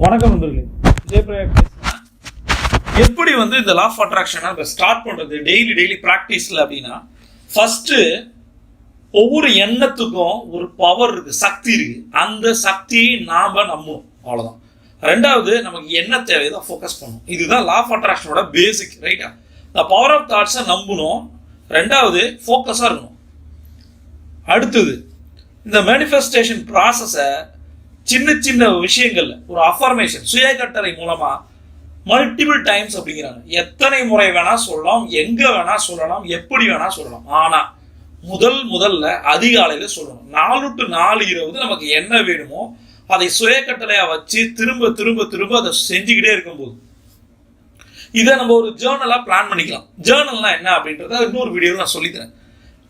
வணக்கம் நண்பர்களே, ஜெயபிரகாஷ் பேசுறேன். எப்படி இந்த லா ஆஃப் அட்ராக்ஷனை ஸ்டார்ட் பண்றது டெய்லி ப்ராக்டிஸ்ல அப்படின்னா, ஃபர்ஸ்ட் ஒவ்வொரு எண்ணத்துக்கும் ஒரு பவர் இருக்கு, சக்தி இருக்கு. அந்த சக்தியை நாம நம்பணும், அவ்வளவுதான். ரெண்டாவது, நமக்கு என்ன தேவையோ ஃபோக்கஸ் பண்ணணும். இதுதான் லா ஆஃப் அட்ராக்ஷனோட பேசிக், ரைட்டா? இந்த பவர் ஆஃப் தாட்ஸை நம்பணும். ரெண்டாவது, ஃபோக்கஸா இருக்கணும். அடுத்தது, இந்த மேனிஃபெஸ்டேஷன் ப்ராசஸை சின்ன சின்ன விஷயங்கள்ல ஒரு அஃபர்மேஷன் சுய கட்டளை மூலமா மல்டிபிள் டைம்ஸ் அப்படிங்கிறாங்க. எத்தனை முறை வேணா சொல்லலாம், எங்க வேணா சொல்லலாம், எப்படி வேணா சொல்லலாம். ஆனா முதல்ல அதிகாலையில சொல்லணும். 4 to 4 20 நமக்கு என்ன வேணுமோ அதை சுய கட்டளையா வச்சு திரும்ப திரும்ப திரும்ப அதை செஞ்சுக்கிட்டே இருக்கும்போது இதை நம்ம ஒரு ஜேர்னலா பிளான் பண்ணிக்கலாம். ஜேர்னல்னா என்ன அப்படின்றத இன்னொரு வீடியோவில் நான் சொல்லித்தரேன்.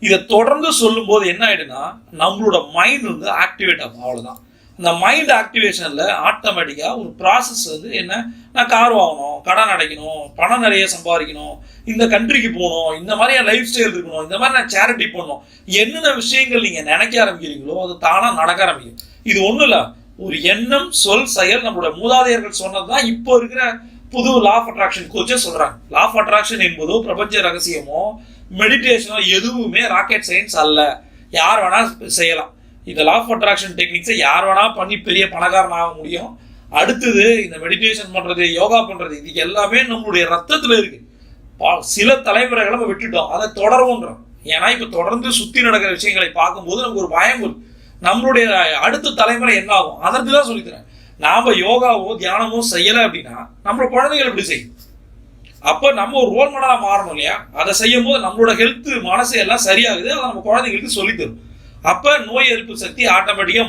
இதை தொடர்ந்து சொல்லும் போது என்ன ஆயிடுன்னா, நம்மளோட மைண்ட் ஆக்டிவேட் ஆகும், அவ்வளவுதான். இந்த மைண்ட் ஆக்டிவேஷனில் ஆட்டோமேட்டிக்காக ஒரு ப்ராசஸ் என்ன, நான் கார் வாங்கணும், கடன் அடைக்கணும், பணம் நிறைய சம்பாதிக்கணும், இந்த கண்ட்ரிக்கு போகணும், இந்த மாதிரி என் லைஃப் ஸ்டைல் இருக்கணும், இந்த மாதிரி நான் சேரிட்டி பண்ணணும், என்னென்ன விஷயங்கள் நீங்கள் நினைக்க ஆரம்பிக்கிறீங்களோ அது தானாக நடக்க ஆரம்பிக்கும். இது ஒன்றும் இல்லை, ஒரு எண்ணம், சொல், செயல். நம்மளோட மூதாதையர்கள் சொன்னது தான் இப்போ இருக்கிற புது லா ஆஃப் அட்ராக்ஷன் கோச்சே சொல்கிறாங்க. லா ஆஃப் அட்ராக்ஷன் என்பதோ பிரபஞ்ச ரகசியமோ மெடிடேஷனோ எதுவுமே ராக்கெட் சயின்ஸ் அல்ல. யார் வேணால் செய்யலாம். இந்த லா ஆஃப் அட்ராக்ஷன் டெக்னிக்ஸை யார் வேணா பண்ணி பெரிய பணக்காரன் ஆக முடியும். அடுத்தது, இந்த மெடிடேஷன் பண்றது, யோகா பண்றது, இது எல்லாமே நம்மளுடைய ரத்தத்துல இருக்கு. சில தலைமுறைகளை நம்ம விட்டுட்டோம், அதை தொடருவோன்றோம். ஏன்னா இப்ப தொடர்ந்து சுத்தி நடக்கிற விஷயங்களை பார்க்கும்போது நமக்கு ஒரு பயம் வரும். நம்மளுடைய அடுத்த தலைமுறை என்ன ஆகும், அதற்கு தான் சொல்லித்தரேன். நாம யோகாவோ தியானமோ செய்யலை அப்படின்னா நம்மளோட குழந்தைகள் எப்படி செய்யும்? அப்ப நம்ம ஒரு ரோல் மாடலா மாறணும் இல்லையா? அதை செய்யும் போது நம்மளோட ஹெல்த், மனசு எல்லாம் சரியாகுது. அதை நம்ம குழந்தைங்களுக்கு சொல்லித்தரும். அப்ப நோய் எதிர்ப்பு சக்தி ஆட்டோமேட்டிக்கா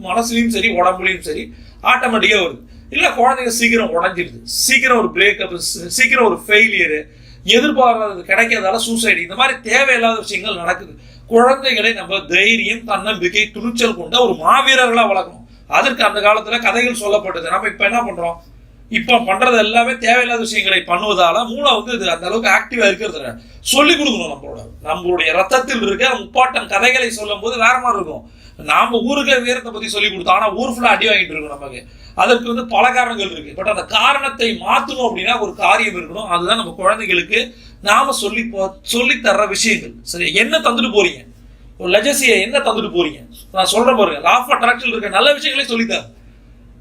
மனசுலையும் சரி உடம்புலையும் சரி ஆட்டோமேட்டிக்கா வருது. இல்ல குழந்தைங்க சீக்கிரம் உடஞ்சிடுது, சீக்கிரம் ஒரு பிரேக்கப், சீக்கிரம் ஒரு ஃபெயிலியரு, எதிர்பாராதது கிடைக்கிறதால சூசைடு, இந்த மாதிரி தேவையில்லாத விஷயங்கள் நடக்குது. குழந்தைகளை நம்ம தைரியம், தன்னம்பிக்கை, துணிச்சல் கொண்ட ஒரு மாவீரர்களா வளர்க்கணும். அதற்கு அந்த காலத்துல கதைகள் சொல்லப்பட்டது. நம்ம இப்ப என்ன பண்றோம்? இப்ப பண்றது எல்லாமே தேவையில்லாத விஷயங்களை பண்ணுவதால மூளை இது அந்த அளவுக்கு ஆக்டிவா இருக்கிறது. சொல்லிக் கொடுக்கணும். நம்மளுடைய ரத்தத்தில் இருக்க முப்பாட்டம் கதைகளை சொல்லும் போது வேற மாதிரி இருக்கும். நாம ஊருக்கு வீரத்தை பத்தி சொல்லி கொடுத்தோம், ஆனா ஊர் ஃபுல்லா அடி வாங்கிட்டு இருக்கோம். நமக்கு அதற்கு பல காரணங்கள் இருக்கு. பட் அந்த காரணத்தை மாற்றணும் அப்படின்னா ஒரு காரியம் இருக்கணும். அதுதான் நம்ம குழந்தைகளுக்கு நாம சொல்லி தர்ற விஷயங்கள். சரி, என்ன தந்துட்டு போறீங்க? ஒரு லெஜசியை என்ன தந்துட்டு போறீங்க? நான் சொல்றேன் பாருங்க, லா ஆஃப் அட்ராக்ஷன் இருக்க நல்ல விஷயங்களை சொல்லித்தாங்க.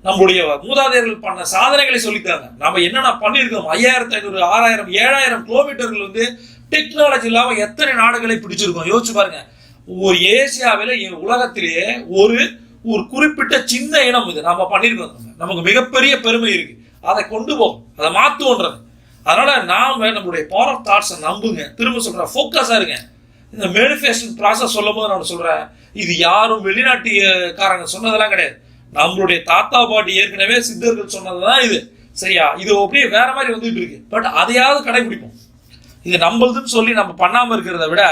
நம்முடைய மூதாதையர்கள் பண்ண சாதனைகளை சொல்லித்தாங்க. நம்ம என்னென்ன பண்ணியிருக்கோம், 5500, 6000, 7000 கிலோமீட்டர்கள் டெக்னாலஜி இல்லாம எத்தனை நாடுகளை பிடிச்சிருக்கோம், யோசிச்சு பாருங்க. ஒரு ஏசியாவில உலகத்திலேயே ஒரு குறிப்பிட்ட சின்ன இனம் இது நம்ம பண்ணியிருக்கோம். நமக்கு மிகப்பெரிய பெருமை இருக்கு. அதை கொண்டு போகும், அதை மாத்துவோன்றது. அதனால நாம நம்மளுடைய பவர் ஆஃப் தாட்ஸை நம்புங்க. திரும்ப சொல்றேன், ஃபோக்கஸா இருங்க. இந்த மேனிஃபெஸ்டேஷன் ப்ராசஸ் சொல்லும் போது நான் சொல்றேன், இது யாரும் வெளிநாட்டுக்காரங்க சொன்னதெல்லாம் கிடையாது. நம்மளுடைய தாத்தா பாட்டி ஏற்கனவே சித்தர்கள் சொன்னதுதான் இது. சரியா? இது அப்படியே வேற மாதிரி வந்துட்டு இருக்கு. பட் அதையாவது கடைபிடிப்போம். இது நம்மளுதுன்னு சொல்லி நம்ம பண்ணாம இருக்கிறத விட,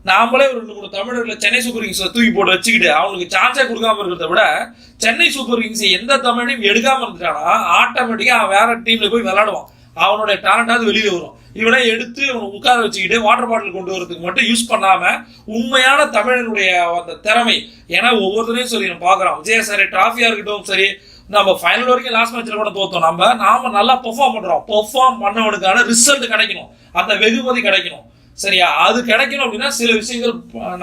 நாமளே ஒரு 2-3 தமிழர்களை சென்னை சூப்பர் கிங்ஸ் தூக்கி போட்டு வச்சுக்கிட்டு அவங்களுக்கு சான்ஸே கொடுக்காம இருக்கிறத விட, சென்னை சூப்பர் கிங்ஸ் எந்த தமிழையும் எடுக்காம இருந்துட்டானா ஆட்டோமேட்டிக்கா அவன் வேற டீம்ல போய் விளையாடுவான். அவனுடைய டேலண்டாவது வெளியில வரும். இவனை எடுத்து அவனை உட்கார வச்சுக்கிட்டு வாட்டர் பாட்டில் கொண்டு வரதுக்கு மட்டும் யூஸ் பண்ணாம உண்மையான தமிழனுடைய அந்த திறமை, ஏன்னா ஒவ்வொருத்தரையும் சொல்லி நம்ம பார்க்குறோம். விஜய சார் டிராஃபியா இருக்கட்டும், சரி, நம்ம ஃபைனல் வரைக்கும் லாஸ்ட் மேட்ச்ல கூட தோத்தோம். நாம நல்லா பெர்ஃபார்ம் பண்றோம். பெர்ஃபார்ம் பண்ணவனுக்கான ரிசல்ட் கிடைக்கணும், அந்த வெகுமதி கிடைக்கணும். சரியா? அது கிடைக்கணும் அப்படின்னா சில விஷயங்கள்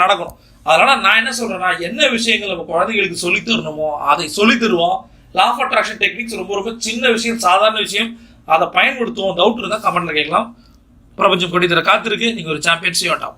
நடக்கணும். அதனால நான் என்ன சொல்றேன்னா, என்ன விஷயங்கள் நம்ம குழந்தைகளுக்கு சொல்லி தரணுமோ அதை சொல்லி தருவோம். லா ஆஃப் அட்ராக்ஷன் டெக்னிக்ஸ் ரொம்ப ரொம்ப சின்ன விஷயம், சாதாரண விஷயம். அதை பயன்படுத்துவோம். டவுட் இருந்தால் கமெண்ட்ல கேட்கலாம். பிரபஞ்சம் கொடி தர காத்திருக்கு. நீங்க ஒரு சாம்பியன் செய்ய வேண்டாம்.